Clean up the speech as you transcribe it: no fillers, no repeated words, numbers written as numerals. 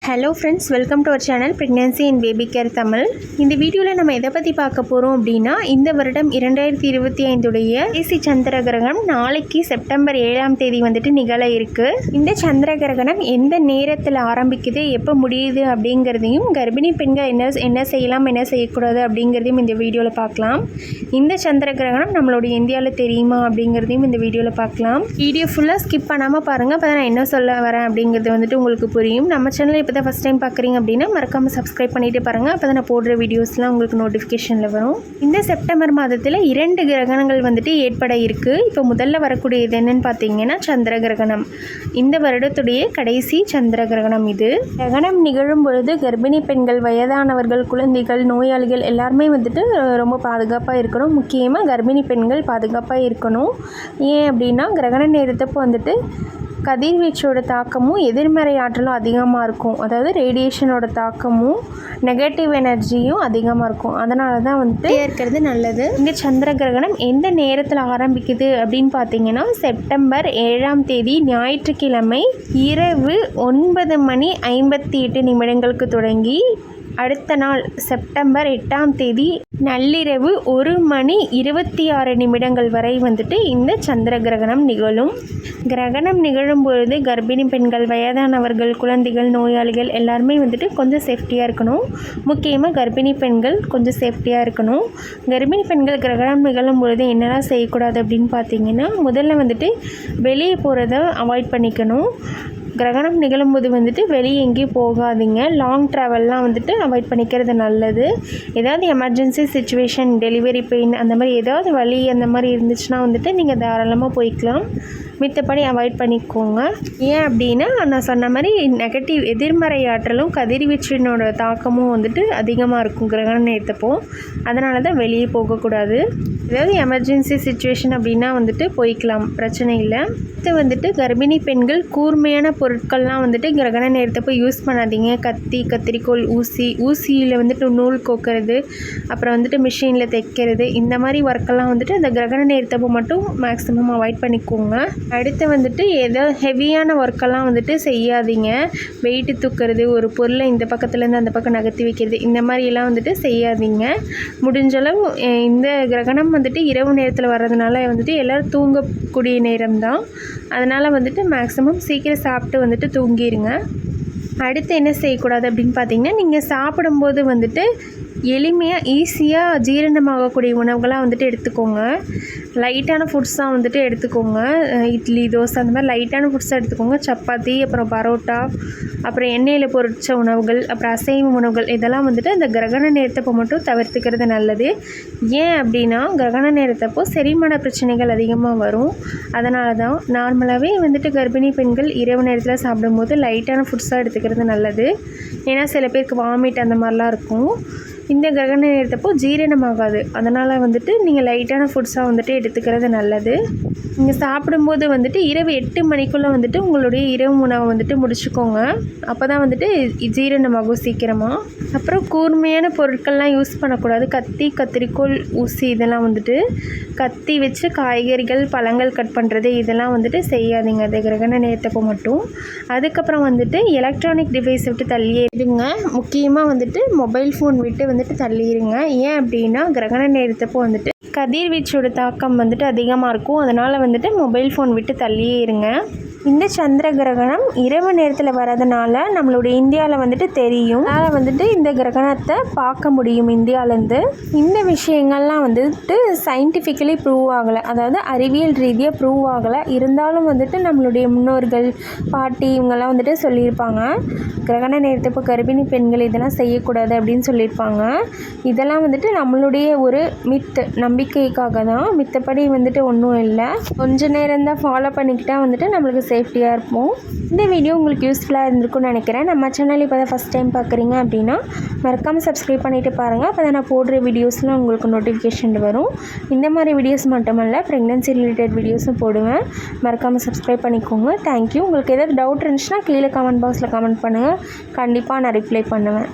Hello friends, welcome to our channel pregnancy and baby care Tamil. இந்த வீடியோவில் நம்ம எதை பற்றி பார்க்க போகிறோம் அப்படின்னா, இந்த வருடம் 2025 தேசி சந்திர கிரகணம் நாளைக்கு செப்டம்பர் 7ஆம் தேதி நிகழ இருக்குது. இந்த சந்திர கிரகணம் எந்த நேரத்தில் ஆரம்பிக்குது, எப்போ முடியுது அப்படிங்கிறதையும், கர்ப்பிணி பெண்கள் என்ன செய்யலாம் என்ன செய்யக்கூடாது அப்படிங்கிறதையும் இந்த வீடியோவில் பார்க்கலாம். இந்த சந்திர கிரகணம் நம்மளுடைய இந்தியாவில் தெரியுமா அப்படிங்கிறதையும் இந்த வீடியோவில் பார்க்கலாம். வீடியோ ஃபுல்லாக ஸ்கிப் பண்ணாமல் பாருங்கள், அப்போ தான் நான் என்ன சொல்ல வரேன் அப்படிங்கிறது உங்களுக்கு புரியும். நம்ம சேனல் இப்போ தான் ஃபஸ்ட் டைம் பார்க்குறீங்க அப்படின்னா மறக்காமல் சப்ஸ்கிரைப் பண்ணிட்டு பாருங்கள், அப்போ தான் நான் போடுற வீடியோஸ்லாம் உங்களுக்கு நோட்டிஃபிகேஷனில் வரும். இந்த செப்டம்பர் மாதத்தில் 2 கிரகணங்கள் ஏற்பட இருக்குது. இப்போ முதல்ல வரக்கூடியது என்னென்னு பார்த்தீங்கன்னா சந்திர கிரகணம். இந்த வருடத்துடைய கடைசி சந்திர கிரகணம் இது. கிரகணம் நிகழும் பொழுது கர்ப்பிணி பெண்கள், வயதானவர்கள், குழந்தைகள், நோயாளிகள் எல்லாருமே ரொம்ப பாதுகாப்பாக இருக்கணும். முக்கியமாக கர்ப்பிணி பெண்கள் பாதுகாப்பாக இருக்கணும். ஏன் அப்படின்னா கிரகண நேரத்தப்போ கதிர்வீச்சோட தாக்கமும் எதிர்மறை ஆற்றலும் அதிகமாக இருக்கும். அதாவது ரேடியேஷனோட தாக்கமும் நெகட்டிவ் எனர்ஜியும் அதிகமாக இருக்கும். அதனால தான் இருக்கிறது நல்லது. இந்த சந்திர கிரகணம் எந்த நேரத்தில் ஆரம்பிக்குது அப்படின்னு பார்த்தீங்கன்னா, செப்டம்பர் 7ஆம் தேதி ஞாயிற்றுக்கிழமை இரவு 9:58 தொடங்கி அடுத்த நாள் செப்டம்பர் 8ஆம் தேதி நள்ளிரவு 1:26 வரை இந்த சந்திர கிரகணம் நிகழும். கிரகணம் நிகழும் பொழுது கர்ப்பிணி பெண்கள், வயதானவர்கள், குழந்தைகள், நோயாளிகள் எல்லாருமே கொஞ்சம் சேஃப்டியாக இருக்கணும். முக்கியமாக கர்ப்பிணி பெண்கள் கொஞ்சம் சேஃப்டியாக இருக்கணும். கர்ப்பிணி பெண்கள் கிரகணம் நிகழும் பொழுது என்னெல்லாம் செய்யக்கூடாது அப்படின்னு பார்த்தீங்கன்னா, முதல்ல வெளியே போகிறத அவாய்ட் பண்ணிக்கணும். கிரகணம் நிகழும்போது வெளியே எங்கேயும் போகாதீங்க. லாங் ட்ராவல்லாம் அவாய்ட் பண்ணிக்கிறது நல்லது. ஏதாவது எமர்ஜென்சி சுச்சுவேஷன், டெலிவரி பெயின் அந்த மாதிரி ஏதாவது வலி அந்த மாதிரி இருந்துச்சுன்னா நீங்கள் தாராளமாக போய்க்கலாம். மித்தபடி அவாய்ட் பண்ணிக்கோங்க. ஏன் அப்படின்னா நான் சொன்ன மாதிரி நெகட்டிவ் எதிர்மறை ஆற்றலும் கதிர்வீச்சினோட தாக்கமும் அதிகமாக இருக்கும் கிரகண நேரத்தப்போ. அதனால தான் வெளியே போகக்கூடாது. ஏதாவது எமர்ஜென்சி சுச்சுவேஷன் அப்படின்னா போய்க்கலாம், பிரச்சனை இல்லை. அடுத்து கர்ப்பிணி பெண்கள் கூர்மையான பொருட்கள்லாம் கிரகண நேரத்தப்போ யூஸ் பண்ணாதீங்க. கத்தி, கத்திரிக்கோள், ஊசியில் நூல் கோக்கிறது, அப்புறம் மிஷினில் தைக்கிறது, இந்த மாதிரி ஒர்க்கெல்லாம் அந்த கிரகண நேரத்தப்போ மட்டும் மேக்ஸிமம் அவாய்ட் பண்ணிக்கோங்க. அடுத்து ஏதோ ஹெவியான ஒர்க்கெல்லாம் செய்யாதீங்க. வெயிட்டு தூக்கிறது, ஒரு பொருளை இந்த பக்கத்துலேருந்து அந்த பக்கம் நகர்த்தி வைக்கிறது, இந்த மாதிரிலாம் செய்யாதீங்க. முடிஞ்சளவு இந்த கிரகணம் இரவு நேரத்தில் வர்றதுனால எல்லோரும் தூங்கக்கூடிய நேரம் தான். அதனால் மேக்ஸிமம் சீக்கிரம் சாப்பிட்டு தூங்கிடுங்க. அடுத்து என்ன செய்யக்கூடாது அப்படின்னு பார்த்தீங்கன்னா, நீங்கள் சாப்பிடும்போது எளிமையாக ஈஸியாக ஜீரணமாகக்கூடிய உணவுகளாக எடுத்துக்கோங்க. லைட்டான ஃபுட்ஸாக எடுத்துக்கோங்க. இட்லி, தோசை அந்த மாதிரி லைட்டான ஃபுட்ஸாக எடுத்துக்கோங்க. சப்பாத்தி, அப்புறம் பரோட்டா, அப்புறம் எண்ணெயில் பொரிச்ச உணவுகள், அப்புறம் அசைவ உணவுகள் இதெல்லாம் அந்த கிரகண நேரத்தப்போ மட்டும் தவிர்த்துக்கிறது நல்லது. ஏன் அப்படின்னா கிரகண நேரத்தப்போ செரிமான பிரச்சனைகள் அதிகமாக வரும். அதனால தான் நார்மலாகவே கர்ப்பிணி பெண்கள் இரவு நேரத்தில் சாப்பிடும்போது லைட்டான ஃபுட்ஸாக எடுத்துக்கிறது நல்லது. ஏன்னா சில பேருக்கு வாமிட் அந்த மாதிரிலாம் இருக்கும். இந்த கிரகண நேரத்தப்போ ஜீரணமாகாது. அதனால் நீங்கள் லைட்டான ஃபுட்ஸாக எடுத்துக்கிறது நல்லது. நீங்கள் சாப்பிடும்போது இரவு 8 மணிக்குள்ளே உங்களுடைய இரவு உணவை முடிச்சுக்கோங்க. அப்போ தான் ஜீரணமாகும் சீக்கிரமாக. அப்புறம் கூர்மையான பொருட்கள்லாம் யூஸ் பண்ணக்கூடாது. கத்தி, கத்திரிக்கோள், ஊசி இதெல்லாம் கத்தி வச்சு காய்கறிகள், பழங்கள் கட் பண்ணுறது இதெல்லாம் செய்யாதீங்க அது கிரகண நேரத்தப்போ மட்டும். அதுக்கப்புறம் எலக்ட்ரானிக் டிவைஸ் விட்டு தள்ளியே இருங்க. முக்கியமாக மொபைல் ஃபோன் விட்டு தள்ளிடுங்க. ஏன் அப்படின்னா கிரகண நேரத்தப்போ கதிர்வீச்சோட தாக்கம் அதிகமாக இருக்கும். அதனால் மொபைல் ஃபோன் விட்டு தள்ளியே இருங்க. இந்த சந்திர கிரகணம் இரவு நேரத்தில் வரதுனால நம்மளுடைய இந்தியாவில் தெரியும். அதனால் இந்த கிரகணத்தை பார்க்க முடியும் இந்தியாவிலேருந்து. இந்த விஷயங்கள்லாம் சயின்டிஃபிக்கலி ப்ரூவ் ஆகலை, அதாவது அறிவியல் ரீதியாக ப்ரூவ் ஆகலை. இருந்தாலும் நம்மளுடைய முன்னோர்கள், பாட்டி இவங்கெல்லாம் சொல்லியிருப்பாங்க, கிரகண நேரத்தப்போ கர்ப்பிணி பெண்கள் இதெல்லாம் செய்யக்கூடாது அப்படின்னு சொல்லியிருப்பாங்க. இதெல்லாம் நம்மளுடைய ஒரு நம்பிக்கைக்காக தான். மித்தபடி ஒன்றும் இல்லை. கொஞ்ச நேரம் தான் ஃபாலோ பண்ணிக்கிட்டால் நம்மளுக்கு சேஃப்டியாக இருப்போம். இந்த வீடியோ உங்களுக்கு யூஸ்ஃபுல்லாக இருந்திருக்கும்னு நினைக்கிறேன். நம்ம சேனல் இப்போ தான் ஃபஸ்ட் டைம் பார்க்குறீங்க அப்படின்னா மறக்காமல் சப்ஸ்கிரைப் பண்ணிவிட்டு பாருங்கள். அப்போ தான் நான் போடுற வீடியோஸ்லாம் உங்களுக்கு நோட்டிஃபிகேஷன் வரும். இந்த மாதிரி வீடியோஸ் மட்டுமல்ல, ப்ரெக்னன்சி ரிலேட்டட் வீடியோஸும் போடுவேன். மறக்காமல் சப்ஸ்கிரைப் பண்ணிக்கோங்க. தேங்க்யூ. உங்களுக்கு ஏதாவது டவுட் இருந்துச்சுன்னா கீழே கமெண்ட் பாக்ஸில் கமெண்ட் பண்ணுங்கள். கண்டிப்பாக நான் ரிப்ளை பண்ணுவேன்.